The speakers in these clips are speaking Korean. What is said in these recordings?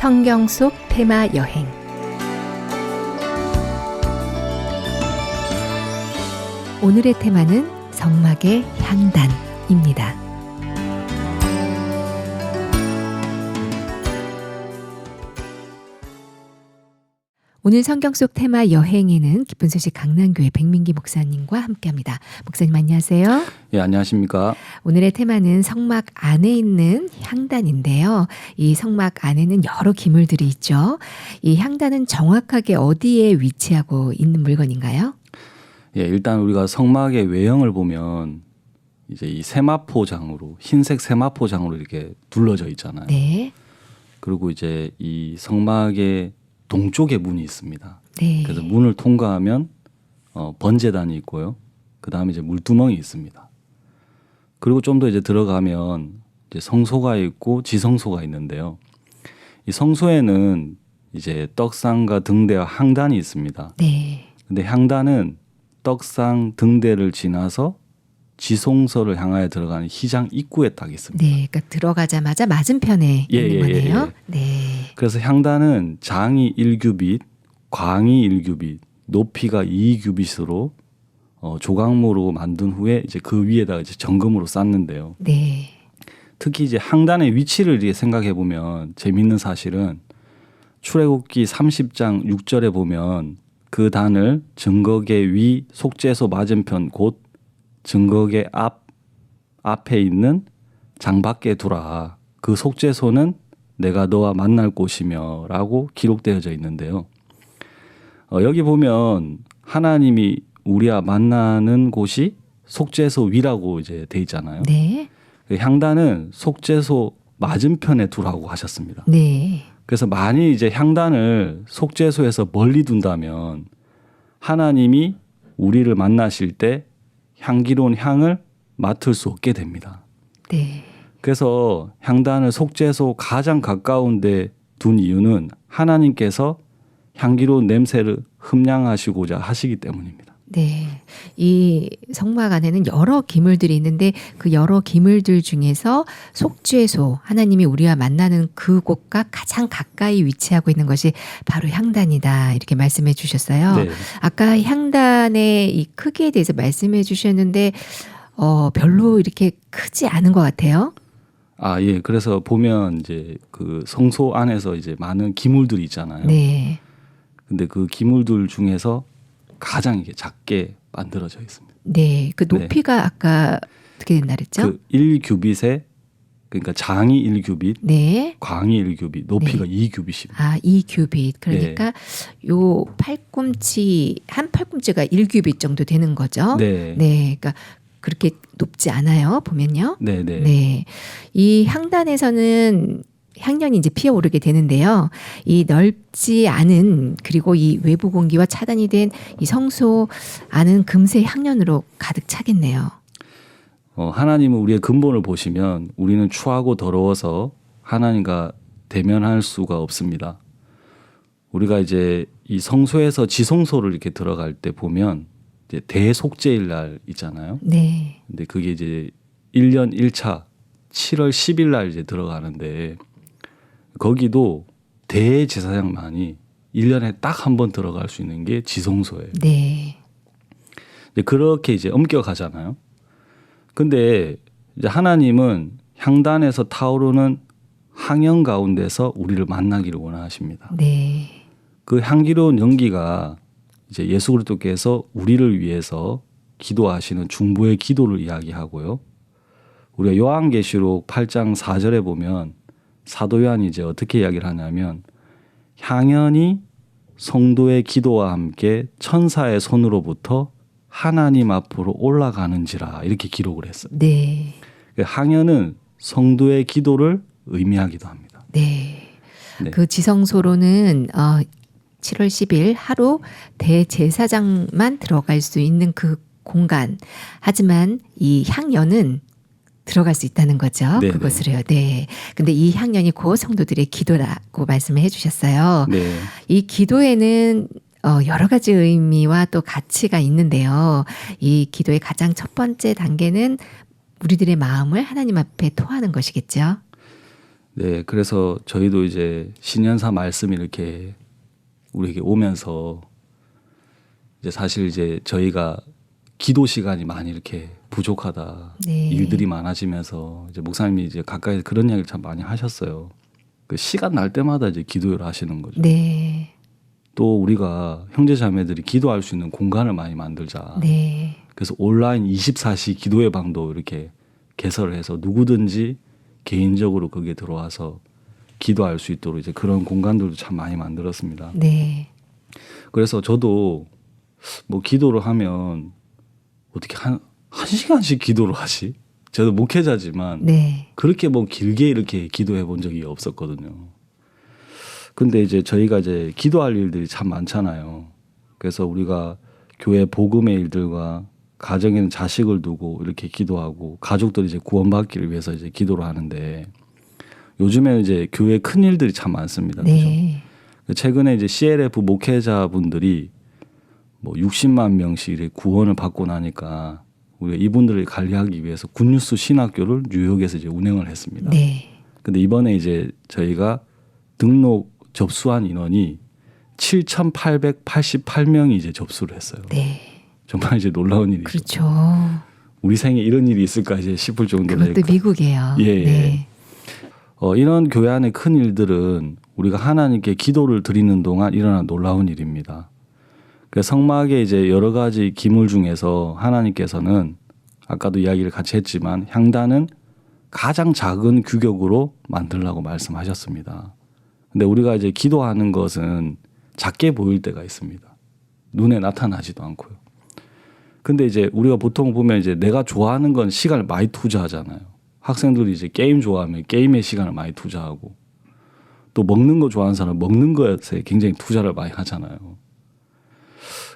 성경 속 테마 여행. 오늘의 테마는 성막의 향단입니다. 오늘 성경 속 테마 여행에는 기쁜 소식 강남교회 백민기 목사님과 함께합니다. 목사님 안녕하세요. 예, 안녕하십니까. 오늘의 테마는 성막 안에 있는 향단인데요. 이 성막 안에는 여러 기물들이 있죠. 이 향단은 정확하게 어디에 위치하고 있는 물건인가요? 예, 일단 우리가 성막의 외형을 보면 이제 이 세마포장으로 흰색 세마포장으로 이렇게 둘러져 있잖아요. 네. 그리고 이제 이 성막의 동쪽에 문이 있습니다. 네. 그래서 문을 통과하면 번제단이 있고요. 그 다음에 이제 물두멍이 있습니다. 그리고 좀 더 이제 들어가면 이제 성소가 있고 지성소가 있는데요. 이 성소에는 이제 떡상과 등대와 향단이 있습니다. 네. 근데 향단은 떡상 등대를 지나서 지성소를 향하여 들어가는 희장 입구에 딱 있습니다. 네. 그러니까 들어가자마자 맞은편에 있는 거네요. 네. 그래서 향단은 장이 1규빗, 광이 1규빗, 높이가 2규빗으로 조각모로 만든 후에 이제 그 위에다가 이제 정금으로 쌓는데요. 네. 특히 이제 향단의 위치를 이렇게 생각해 보면 재밌는 사실은 출애굽기 30장 6절에 보면 그 단을 증거계 위 속죄소 맞은편 곧 증거계 앞에 있는 장 밖에 두라. 그 속죄소는 내가 너와 만날 곳이며 라고 기록되어져 있는데요. 여기 보면 하나님이 우리와 만나는 곳이 속죄소 위라고 이제 돼 있잖아요. 네. 향단은 속죄소 맞은편에 두라고 하셨습니다. 네. 그래서 만일 이제 향단을 속죄소에서 멀리 둔다면 하나님이 우리를 만나실 때 향기로운 향을 맡을 수 없게 됩니다. 네. 그래서 향단을 속죄소 가장 가까운 데 둔 이유는 하나님께서 향기로운 냄새를 흠량하시고자 하시기 때문입니다. 네. 이 성막 안에는 여러 기물들이 있는데 그 여러 기물들 중에서 속죄소, 하나님이 우리와 만나는 그곳과 가장 가까이 위치하고 있는 것이 바로 향단이다. 이렇게 말씀해 주셨어요. 네. 아까 향단의 이 크기에 대해서 말씀해 주셨는데 별로 이렇게 크지 않은 것 같아요. 아, 예. 그래서 보면 이제 그 성소 안에서 이제 많은 기물들이 있잖아요. 네. 근데 그 기물들 중에서 가장 이게 작게 만들어져 있습니다. 네. 그 높이가 아까 어떻게 된다 그랬죠? 그 1규빗에 그러니까 장이 1규빗, 네. 광이 1규빗, 높이가 2규빗입니다. 아, 2규빗. 그러니까 요 팔꿈치 한 팔꿈치가 1규빗 정도 되는 거죠. 네. 네. 그러니까 그렇게 높지 않아요. 보면요. 네, 네. 네. 이 향단에서는 향연이 이제 피어오르게 되는데요. 이 넓지 않은 그리고 이 외부 공기와 차단이 된 이 성소 안은 금세 향연으로 가득 차겠네요. 하나님은 우리의 근본을 보시면 우리는 추하고 더러워서 하나님과 대면할 수가 없습니다. 우리가 이제 이 성소에서 지성소를 이렇게 들어갈 때 보면 이제 대속죄일 날 있잖아요. 네. 근데 그게 이제 1년 1차 7월 10일 날 이제 들어가는데 거기도 대제사장만이 1년에 딱 한 번 들어갈 수 있는 게 지성소예요. 네. 그렇게 이제 엄격하잖아요. 근데 이제 하나님은 향단에서 타오르는 향연 가운데서 우리를 만나기를 원하십니다. 네. 그 향기로운 연기가 이제 예수 그리스도께서 우리를 위해서 기도하시는 중보의 기도를 이야기하고요. 우리가 요한계시록 8장 4절에 보면 사도 요한이 이제 어떻게 이야기를 하냐면 향연이 성도의 기도와 함께 천사의 손으로부터 하나님 앞으로 올라가는지라 이렇게 기록을 했어요. 네. 향연은 성도의 기도를 의미하기도 합니다. 네. 네. 그 지성소로는 7월 10일 하루 대제사장만 들어갈 수 있는 그 공간. 하지만 이 향연은 들어갈 수 있다는 거죠. 네네. 그것으로요. 네. 근데 이 향연이 곧 성도들의 기도라고 말씀을 해주셨어요. 네. 이 기도에는 여러 가지 의미와 또 가치가 있는데요. 이 기도의 가장 첫 번째 단계는 우리들의 마음을 하나님 앞에 토하는 것이겠죠. 네, 그래서 저희도 이제 신년사 말씀이 이렇게 우리에게 오면서 이제 사실 이제 저희가 기도 시간이 많이 이렇게 부족하다. 네. 일들이 많아지면서 이제 목사님이 이제 가까이 그런 이야기를 참 많이 하셨어요. 그 시간 날 때마다 이제 기도를 하시는 거죠. 네. 또 우리가 형제 자매들이 기도할 수 있는 공간을 많이 만들자. 네. 그래서 온라인 24시 기도의 방도 이렇게 개설을 해서 누구든지 개인적으로 거기에 들어와서 기도할 수 있도록 이제 그런 공간들도 참 많이 만들었습니다. 네. 그래서 저도 뭐 기도를 하면 어떻게 한 시간씩 기도를 하지? 저도 목회자지만 네. 그렇게 뭐 길게 이렇게 기도해 본 적이 없었거든요. 근데 이제 저희가 이제 기도할 일들이 참 많잖아요. 그래서 우리가 교회 복음의 일들과 가정에는 자식을 두고 이렇게 기도하고 가족들이 이제 구원받기를 위해서 이제 기도를 하는데 요즘에는 이제 교회 큰 일들이 참 많습니다. 네. 그죠? 최근에 이제 CLF 목회자분들이 뭐 60만 명씩 이렇게 구원을 받고 나니까 우리가 이분들을 관리하기 위해서 굿뉴스 신학교를 뉴욕에서 이제 운영을 했습니다. 네. 근데 이번에 이제 저희가 등록 접수한 인원이 7,888명이 이제 접수를 했어요. 네. 정말 이제 놀라운 일이죠. 그렇죠. 우리 생에 이런 일이 있을까 이제 싶을 정도로. 그것도 미국이에요. 예, 예. 네. 이런 교회 안의 큰 일들은 우리가 하나님께 기도를 드리는 동안 일어난 놀라운 일입니다. 그 성막에 이제 여러 가지 기물 중에서 하나님께서는 아까도 이야기를 같이 했지만 향단은 가장 작은 규격으로 만들라고 말씀하셨습니다. 근데 우리가 이제 기도하는 것은 작게 보일 때가 있습니다. 눈에 나타나지도 않고요. 근데 이제 우리가 보통 보면 이제 내가 좋아하는 건 시간을 많이 투자하잖아요. 학생들이 이제 게임 좋아하면 게임에 시간을 많이 투자하고 또 먹는 거 좋아하는 사람은 먹는 것에 굉장히 투자를 많이 하잖아요.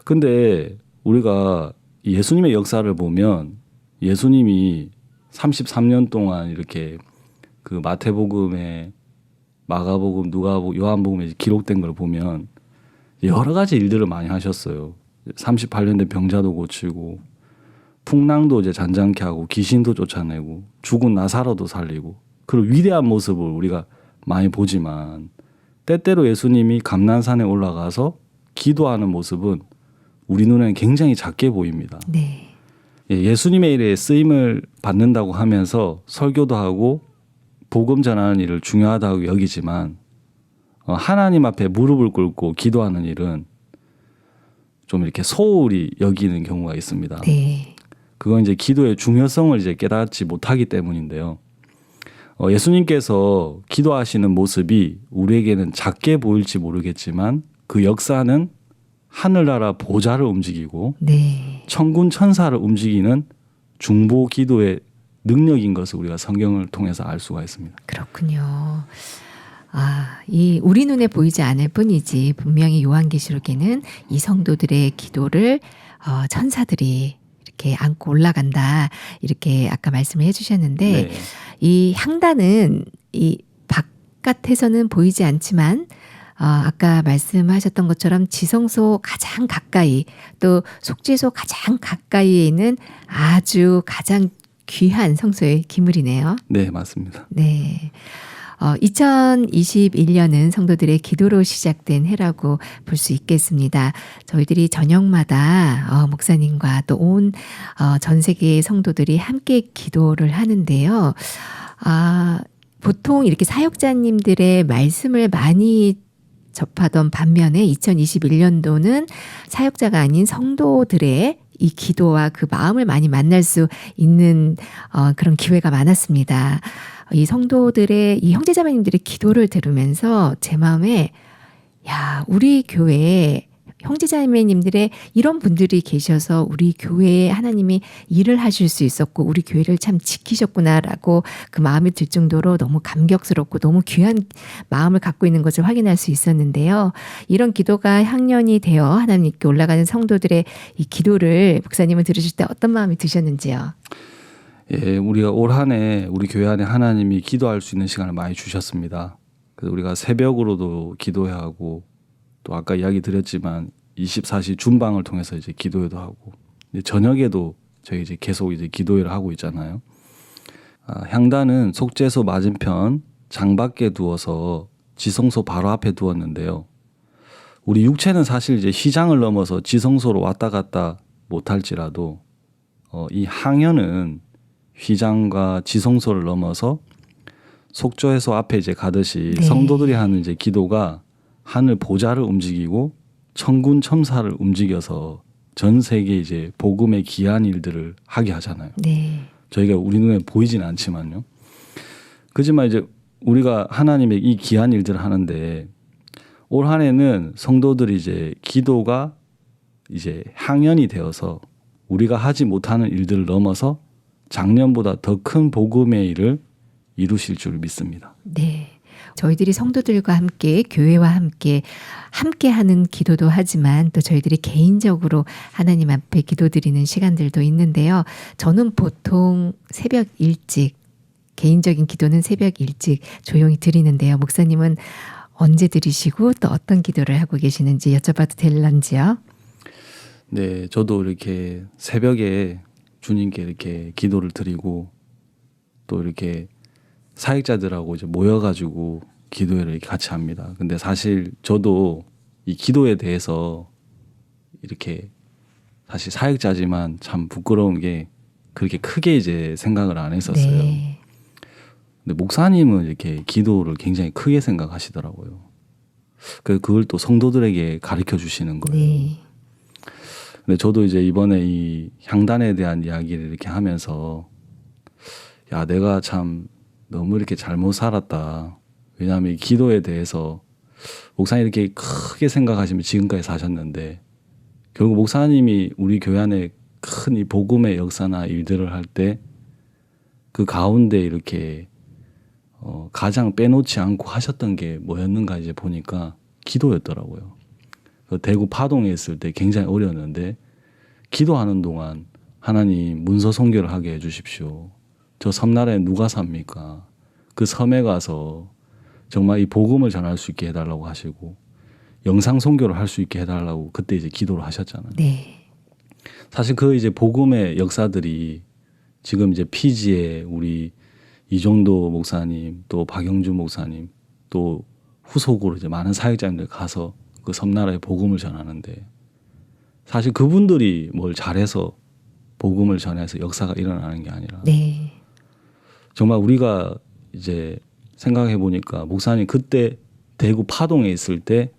근데 우리가 예수님의 역사를 보면 예수님이 33년 동안 이렇게 그 마태복음에 마가복음, 누가복음, 요한복음에 기록된 걸 보면 여러 가지 일들을 많이 하셨어요. 38년 된 병자도 고치고 풍랑도 이제 잔잔케 하고 귀신도 쫓아내고 죽은 나사로도 살리고 그런 위대한 모습을 우리가 많이 보지만 때때로 예수님이 감난산에 올라가서 기도하는 모습은 우리 눈에는 굉장히 작게 보입니다. 네. 예수님의 일에 쓰임을 받는다고 하면서 설교도 하고 복음 전하는 일을 중요하다고 여기지만 하나님 앞에 무릎을 꿇고 기도하는 일은 좀 이렇게 소홀히 여기는 경우가 있습니다. 네. 그건 이제 기도의 중요성을 이제 깨닫지 못하기 때문인데요. 예수님께서 기도하시는 모습이 우리에게는 작게 보일지 모르겠지만 그 역사는 하늘나라 보좌를 움직이고 네. 천군 천사를 움직이는 중보 기도의 능력인 것을 우리가 성경을 통해서 알 수가 있습니다. 그렇군요. 아, 이 우리 눈에 보이지 않을 뿐이지 분명히 요한계시록에는 이 성도들의 기도를 천사들이 이렇게 안고 올라간다. 이렇게 아까 말씀을 해주셨는데 네. 이 향단은 이 바깥에서는 보이지 않지만 아까 말씀하셨던 것처럼 지성소 가장 가까이 또 속죄소 가장 가까이에 있는 아주 가장 귀한 성소의 기물이네요. 네, 맞습니다. 네. 2021년은 성도들의 기도로 시작된 해라고 볼 수 있겠습니다. 저희들이 저녁마다 목사님과 또 온 전 세계의 성도들이 함께 기도를 하는데요. 보통 이렇게 사역자님들의 말씀을 많이 접하던 반면에 2021년도는 사역자가 아닌 성도들의 이 기도와 그 마음을 많이 만날 수 있는 그런 기회가 많았습니다. 이 성도들의 이 형제자매님들의 기도를 들으면서 제 마음에 야, 우리 교회에 형제자매님들의 이런 분들이 계셔서 우리 교회에 하나님이 일을 하실 수 있었고 우리 교회를 참 지키셨구나라고 그 마음이 들 정도로 너무 감격스럽고 너무 귀한 마음을 갖고 있는 것을 확인할 수 있었는데요. 이런 기도가 향연이 되어 하나님께 올라가는 성도들의 이 기도를 목사님은 들으실 때 어떤 마음이 드셨는지요? 예, 우리가 올 한 해 우리 교회 안에 하나님이 기도할 수 있는 시간을 많이 주셨습니다. 그래서 우리가 새벽으로도 기도해야 하고 또 아까 이야기 드렸지만 24시 준방을 통해서 이제 기도회도 하고 이제 저녁에도 저희 이제 계속 이제 기도회를 하고 있잖아요. 향단은 속죄소 맞은편 장밖에 두어서 지성소 바로 앞에 두었는데요. 우리 육체는 사실 이제 휘장을 넘어서 지성소로 왔다 갔다 못할지라도 이 항연은 휘장과 지성소를 넘어서 속죄소 앞에 이제 가듯이 네. 성도들이 하는 이제 기도가 하늘 보좌를 움직이고 천군 천사를 움직여서 전 세계 이제 복음의 귀한 일들을 하게 하잖아요. 네. 저희가 우리 눈에 보이지는 않지만요. 그렇지만 이제 우리가 하나님의 이 귀한 일들을 하는데 올 한 해는 성도들이 이제 기도가 이제 향연이 되어서 우리가 하지 못하는 일들을 넘어서 작년보다 더 큰 복음의 일을 이루실 줄 믿습니다. 네. 저희들이 성도들과 함께 교회와 함께 하는 기도도 하지만 또 저희들이 개인적으로 하나님 앞에 기도드리는 시간들도 있는데요. 저는 보통 새벽 일찍 개인적인 기도는 새벽 일찍 조용히 드리는데요. 목사님은 언제 드리시고 또 어떤 기도를 하고 계시는지 여쭤봐도 될런지요? 네, 저도 이렇게 새벽에 주님께 이렇게 기도를 드리고 또 이렇게 사역자들하고 이제 모여가지고 기도회를 이렇게 같이 합니다. 근데 사실 저도 이 기도에 대해서 이렇게 사실 사역자지만 참 부끄러운 게 그렇게 크게 이제 생각을 안 했었어요. 네. 근데 목사님은 이렇게 기도를 굉장히 크게 생각하시더라고요. 그걸 또 성도들에게 가르쳐 주시는 거예요. 네. 근데 저도 이제 이번에 이 향단에 대한 이야기를 이렇게 하면서 야, 내가 참 너무 이렇게 잘못 살았다. 왜냐하면 이 기도에 대해서 목사님 이렇게 크게 생각하시면 지금까지 사셨는데 결국 목사님이 우리 교회 안에 큰 이 복음의 역사나 일들을 할 때 그 가운데 이렇게 가장 빼놓지 않고 하셨던 게 뭐였는가 이제 보니까 기도였더라고요. 대구 파동에 있을 때 굉장히 어려웠는데 기도하는 동안 하나님 문서 선교를 하게 해주십시오. 저 섬나라에 누가 삽니까? 그 섬에 가서 정말 이 복음을 전할 수 있게 해달라고 하시고 영상 선교를 할 수 있게 해달라고 그때 이제 기도를 하셨잖아요. 네. 사실 그 이제 복음의 역사들이 지금 이제 피지에 우리 이종도 목사님 또 박영주 목사님 또 후속으로 이제 많은 사역자님들 가서 그 섬나라의 복음을 전하는데 사실 그분들이 뭘 잘해서 복음을 전해서 역사가 일어나는 게 아니라 네. 정말 우리가 이제 생각해 보니까 목사님 그때 대구 파동에 있을 때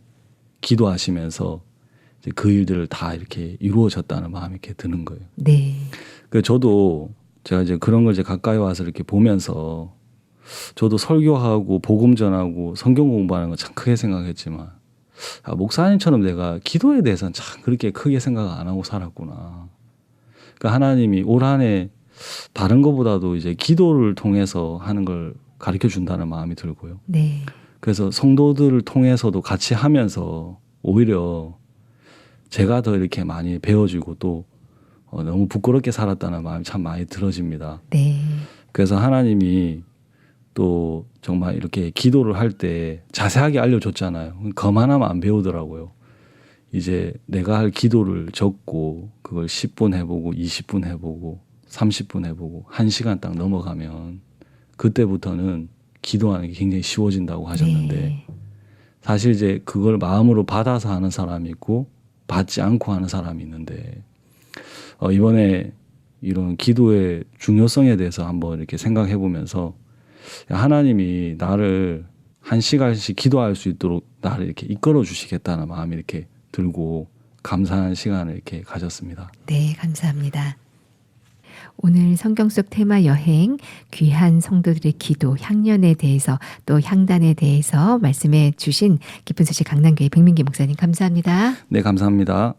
기도하시면서 이제 그 일들을 다 이렇게 이루어졌다는 마음이 이렇게 드는 거예요. 네. 그 저도 제가 이제 그런 걸 이제 가까이 와서 이렇게 보면서 저도 설교하고 복음 전하고 성경 공부하는 거 참 크게 생각했지만 목사님처럼 내가 기도에 대해서는 참 그렇게 크게 생각 안 하고 살았구나. 그러니까 하나님이 올 한 해 다른 것보다도 이제 기도를 통해서 하는 걸 가르쳐 준다는 마음이 들고요. 네. 그래서 성도들을 통해서도 같이 하면서 오히려 제가 더 이렇게 많이 배워주고 또 너무 부끄럽게 살았다는 마음이 참 많이 들어집니다. 네. 그래서 하나님이 또 정말 이렇게 기도를 할 때 자세하게 알려줬잖아요. 거만하면 안 배우더라고요. 이제 내가 할 기도를 적고 그걸 10분 해보고 20분 해보고 30분 해보고 1시간 딱 넘어가면 그때부터는 기도하는 게 굉장히 쉬워진다고 하셨는데 네. 사실 이제 그걸 마음으로 받아서 하는 사람이 있고 받지 않고 하는 사람이 있는데 이번에 이런 기도의 중요성에 대해서 한번 이렇게 생각해 보면서 하나님이 나를 1시간씩 기도할 수 있도록 나를 이렇게 이끌어 주시겠다는 마음이 이렇게 들고 감사한 시간을 이렇게 가졌습니다. 네, 감사합니다. 오늘 성경 속 테마 여행 귀한 성도들의 기도 향연에 대해서 또 향단에 대해서 말씀해 주신 깊은 소식 강남교회 백민기 목사님 감사합니다. 네, 감사합니다.